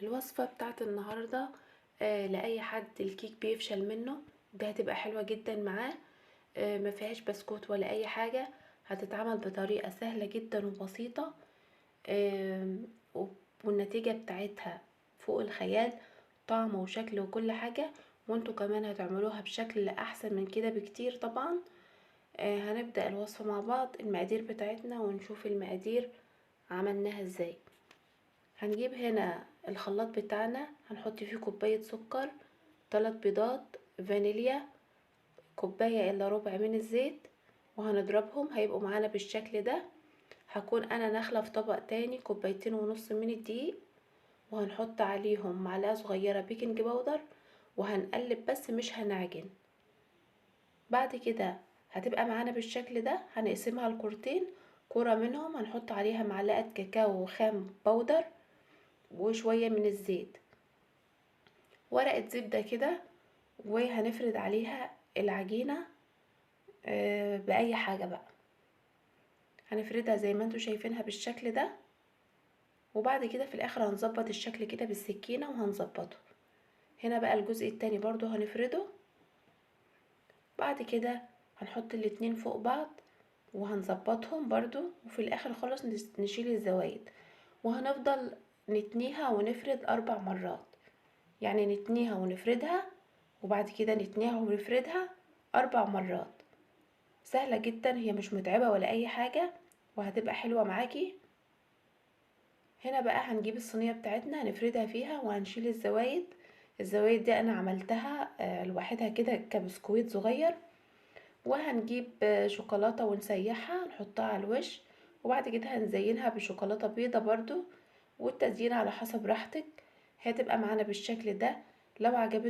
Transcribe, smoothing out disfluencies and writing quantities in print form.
الوصفة بتاعت النهاردة لأي حد الكيك بيفشل منه، ده هتبقى حلوة جدا معاه. ما فيهاش بسكوت ولا أي حاجة، هتتعمل بطريقة سهلة جدا وبسيطة. آم، و- والنتيجة بتاعتها فوق الخيال، طعم وشكل وكل حاجة. وانتوا كمان هتعملوها بشكل أحسن من كده بكتير طبعا. هنبدأ الوصفة مع بعض، المقادير بتاعتنا ونشوف المقادير عملناها ازاي. هنجيب هنا الخلاط بتاعنا، هنحط فيه كوباية سكر، 3 بيضات، فانيليا، كوباية الا ربع من الزيت، وهنضربهم هيبقوا معانا بالشكل ده. هكون انا نخلة في طبق تاني 2.5 كوباية من الدقيق، وهنحط عليهم معلقة صغيرة بيكنج باودر، وهنقلب بس مش هنعجن. بعد كده هتبقى معانا بالشكل ده، هنقسمها لكورتين، كرة منهم هنحط عليها معلقة كاكاو خام باودر وشوية من الزيت، ورقة زبدة كده، وهنفرد عليها العجينة بأي حاجة بقى. هنفردها زي ما انتوا شايفينها بالشكل ده، وبعد كده في الاخر هنظبط الشكل كده بالسكينة وهنظبطه. هنا بقى الجزء التاني برضو هنفرده. بعد كده هنحط الاتنين فوق بعض وهنظبطهم برضو، وفي الاخر خالص نشيل الزوايد، وهنفضل نتنيها ونفرد 4 مرات. يعني نتنيها ونفردها، وبعد كده نتنيها ونفردها 4 مرات. سهلة جدا، هي مش متعبة ولا اي حاجة، وهتبقى حلوة معاكي. هنا بقى هنجيب الصينية بتاعتنا هنفردها فيها وهنشيل الزوايد. الزوايد دي انا عملتها لوحدها كده كبسكويت صغير. وهنجيب شوكولاتة ونسيحها نحطها على الوش، وبعد كده هنزينها بشوكولاتة بيضة برضو، والتزيين على حسب راحتك. هتبقى معانا بالشكل ده. لو عجبتكم